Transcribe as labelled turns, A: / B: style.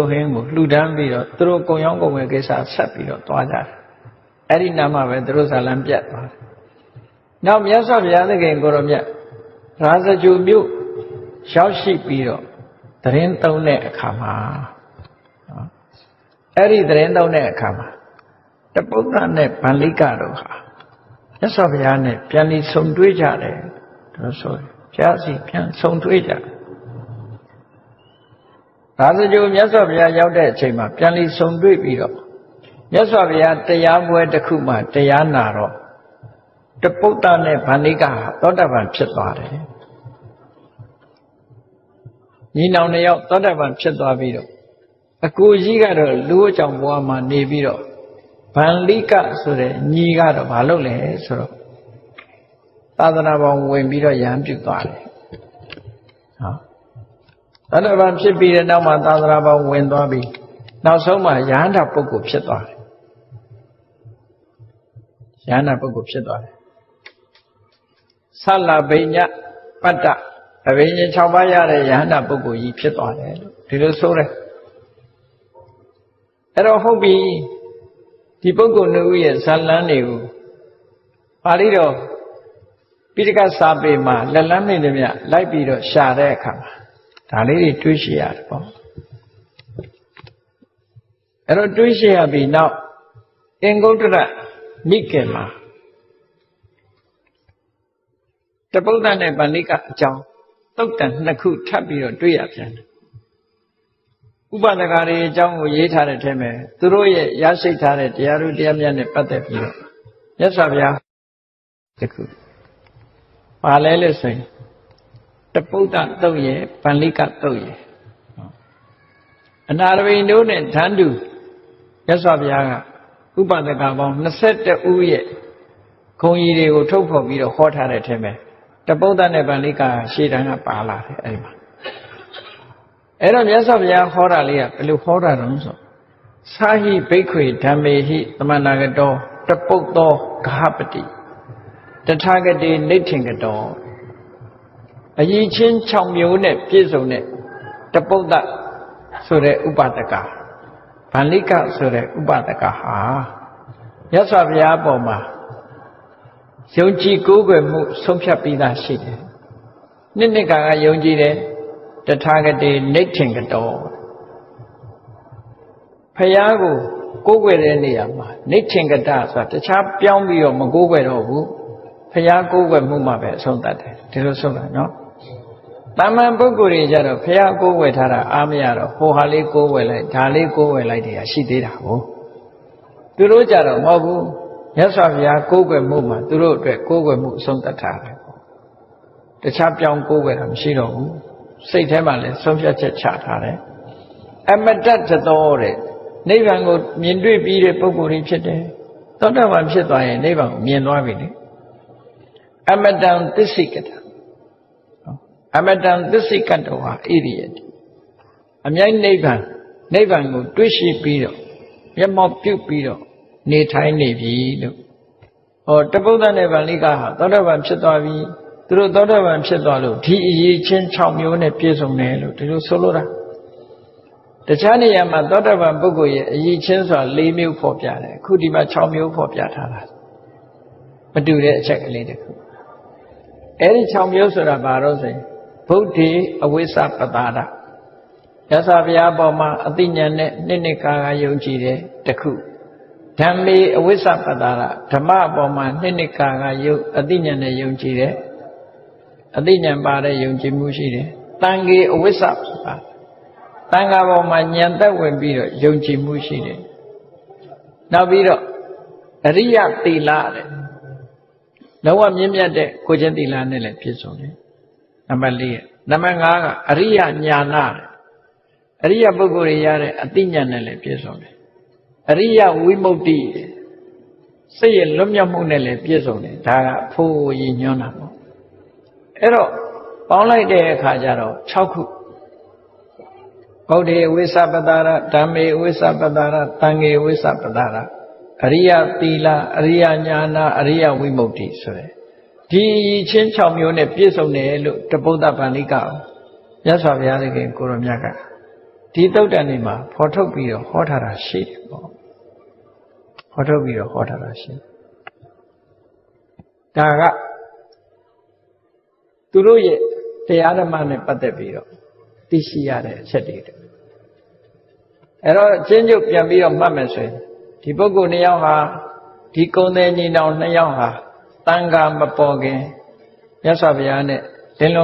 A: ဟင်းကိုလှူဒန်းပြီးတော့သူတို့ကုံရောင်းကုံဝယ်ကိစ္စဆက်ပြီးတော့သွားကြတယ်အဲ့ဒီနာမှာပဲသူတို့ဇာလံပြတ်သွားတယ်နောက်မြတ်စွာဘုရားသခင်ကိုရောမြတ်ရာဇဂြိုလ်မြို့ရောက်ရှိပြီးတော့သတင်းသုံးတဲ့အခါမှာအဲ့ဒီသတင်းသုံးတဲ့အခါမှာတပုဒ္ဒနဲ့ဗန္လိကတို့ဟာမြတ်စွာဘုရားနဲ့ပြန်ပြီးဆုံတွေ့ကြတယ်တို့ဆိုဘုရားစီပြန်ဆုံတွေ့ကြရာဇဂြိုလ်မြတ်စွာဘုရားရောက်တဲ့အချိန်မှာပြန်ပြီးဆုံတွေ့ပြီးတော့မြတ်စွာဘုရားတရားပွဲတစ်ခုမှတရားနာတော့တပုဒ္ဒနဲ့ဗန္လိကဟာသောတာပန်ဖြစ်သွားတယ်ညီနောင်နှစ်ယောက်သောတာပန်ဖြစ်သွားပြီးတော့အကိုကြီးကတော့လူအကြောင်းဘဝမှာနေပြီးတော့ဗန္လိကဆိုတဲ့ညီကတော့မလုပ်လဲဆိုတော့သာသနာပေါင်းဝင်ပြီးတော့ရဟန်းပြုသွားတယ်သောတာပန်ဖြစ်ပြီးတဲ့နောက်မှာသာသနာပေါင်းဝင်သွားပြီးနောက်ဆုံးမှာယဟန္တာပုဂ္ဂိုလ်ဖြစ်သွားတယ်ယဟန္တာပုဂ္ဂိုလ်ဖြစ်သွားတယ်သလဗိညပတ္တအဘိညာဉ်6ပါးရတဲ့ယဟန္တာပုဂ္ဂိုလ်ကြီးဖြစ်သွားတယ်လို့ဒီလိုဆိုတယ်အဲ့တော့ဟုတ်ပြီဒီပုဂ္ဂိုလ်နှစ်ဦးရဲ့ဇာလန်းတွေကိုပါဠိတော်ပိဋကစာပေမှာလက်လန်းနေတယ်မြလိုက်ပြီးတော့ရှာတဲ့အခါမှာဒါလေးတွေတွေးရှိရတယ်ပေါ့အဲ့တော့တွေးရှိရပြီးနောက်အင်္ဂုတ္တရနိကေမှာတပုဒ္ဒနဲ့ဗန္လိကအကြောင်းသုတ်တန်နှစ်ခုထပ်ပြီးတော့တွေးရပြန်တယ်ဥပဒကာတွေအကြောင်းကိုရေးထားတဲ့ထဲမှာသူတို့ရဲ့ရရှိထားတဲ့တရားတို့တရားမြတ်နဲ့ပတ်သက်ပြီးတော့မြတ်စွာဘုရားတခုပါလဲလို့ဆိုရင်တပုဒ္ဒသုတ်ရဲ့ဗန္လိကသုတ်ရဲ့အနာရဝိတို့နဲ့ဓာန်တူမြတ်စွာဘုရားကဥပဒကာပေါင်း21ဦးရဲ့ခုံကြီးတွေကိုထုတ်ဖော်ပြီးတော့ဟောထားတဲ့ထဲမှာတပုဒ္ဒနဲ့ဗန္လိကရှေ့တန်းကပါလာတယ်အဲ့ဒီမှာအဲ့တော့မြတ်စွာဘုရားဟောတာလေးကဘယ်လိုဟောတာတုံးဆိုသာဟိဘိက္ခွေဓမ္မေဟိသမန္နာကတောတပုဒ္ဒောဂဟပတိတထာဂတိနိဋ္ဌင်ကတောအရင်ချင်း6မျိုးနဲ့ပြည့်စုံတဲ့တပုဒ္ဒဆိုတဲ့ဥပဒကဗန္လိကဆိုတဲ့ဥပဒကဟာမြတ်စွာဘုရားအပေါ်မှာယုံကြည်ကိုးကွယ်မှုဆုံးဖြတ်ပြီးသားရှိတယ်နှစ်ကယုံကြည်တယ်တထာဂတိနိဋ္ဌင်ကတောဖယားကိုကိုးကွယ်တဲ့နေရာမှာနိဋ္ဌင်ကတဆိုတာတခြားပြောင်းပြီးတော့မကိုးကွယ်တော့ဘူးဖယားကိုးကွယ်မှုမှပဲအဆုံးသတ်တယ်ဒီလိုဆုံးတာနော်တာမန်ပုဂ္ဂိုလ်တွေကြတော့ဖယားကိုးကွယ်ထားတာအားမရတော့ဟိုဟာလေးကိုးကွယ်လိုက်ဒါလေးကိုးကွယ်လိုက်တယ်ရှိသေးတာကိုသူတို့ကြတော့မဟုတ်ဘူးမြတ်စွာဘုရားကိုးကွယ်မှုမှာသူတို့အတွက်ကိုးကွယ်မှုအဆုံးသတ်ထားတယ်တခြားပြောင်းကိုးကွယ်တာမရှိတော့ဘူးစိတ်ထဲမှာလည်းဆုံးဖြတ်ချက်ချထားတယ်အမတ္တသတောတဲ့နိဗ္ဗာန်ကိုမြင်တွေ့ပြီးတဲ့ပုဂ္ဂိုလ်တွေဖြစ်တယ်သောတာပန်ဖြစ်သွားရင်နိဗ္ဗာန်ကိုမြင်သွားပြီလေအမတ္တံသစ္စိကတအမတ္တံသစ္စိကတောဟာဣရိယတိအမြိုက်နိဗ္ဗာန်ကိုတွေ့ရှိပြီးတော့မျက်မှောက်ပြုပြီးတော့နေထိုင်နေပြီလို့ဟောတပုဒ္ဒနဲ့ဗန္လိကဟာသောတာပန်ဖြစ်သွားပြီသူတို့သောတာပန်ဖြစ်သွားလို့ဒီအရေးချင်း6မျိုးနဲ့ပြည့်စုံတယ်လို့ဒီလိုဆိုလိုတာတခြားနေရာမှာသောတာပန်ပုဂ္ဂိုလ်ရဲ့အရေးချင်းဆိုတာ4မျိုးဖော်ပြတယ်အခုဒီမှာ6မျိုးဖော်ပြထားတာမတူတဲ့အချက်ကလေးတခုအဲ့ဒီ6မျိုးဆိုတာဘာလို့ဆိုရင်ဗုဒ္ဓေအဝိသပတာဒရသဗျာပေါ်မှာအသိဉာဏ်နဲ့နှစ်ကာယုံကြည်တယ်တခုဓမ္မေအဝိသပတာဒဓမ္မအပေါ်မှာနှစ်ကာယုံအသိဉာဏ်နဲ့ယုံကြည်တယ်အသိဉာဏ်ပါတဲ့ယုံကြည်မှုရှိတယ်တန်ခေအဝိသပါတန်ခါပေါ်မှာဉာဏ်သက်ဝင်ပြီးတော့ယုံကြည်မှုရှိတယ်နောက်ပြီးတော့အရိယသီလတဲ့လုံးဝမြင့်မြတ်တဲ့ကိုချင်းသီလနဲ့လည်းပြည့်စုံတယ်နံပါတ်4နံပါတ်5ကအရိယညာနာတဲ့အရိယပုဂ္ဂိုလ်တွေရတဲ့အသိဉာဏ်နဲ့လည်းပြည့်စုံတယ်အရိယဝိမု ക്തി စိတ်ရဲ့လွတ်မြောက်မှုနဲ့လည်းပြည့်စုံတယ်ဒါကဖို့ရည်ညွှန်းတာပေါ့အဲ့တော့ပေါင်းလိုက်တဲ့အခါကျတော့6ခုဗုဒ္ဓေဝိသပတာရဓမ္မေဝိသပတာရသံဃေဝိသပတာရအရိယသီလအရိယညာနာအရိယဝိမု ക്തി ဆိုတဲ့ဒီချင်း6မျိုးနဲ့ပြည့်စုံတယ်လို့တပုဒ္ဒဗန္လိကမြတ်စွာဘုရားသခင်ကိုရောမြတ်က ဒီသုတ်တန်ဒီမှာဖော်ထုတ်ပြီးတော့ဟောထားတာရှိတယ်ပေါ့ဖော်ထုတ်ပြီးတော့ဟောထားတာရှိဒါကသူတို့ရဲ့တရားဓမ္မနဲ့ပတ်သက်ပြီးတော့သိရှိရတဲ့အချက်တွေအဲ့တော့အချင်းချုပ်ပြန်ပြီးတော့မှတ်မယ်ဆိုရင်ဒီပုဂ္ဂိုလ်နှစ်ယောက်ဟာဒီကုံတဲ့ညီနောင်နှစ်ယောက်ဟာတန်ခါမပေါ်ခင်မြတ်စွာဘုရားနဲ့လင်းလုံး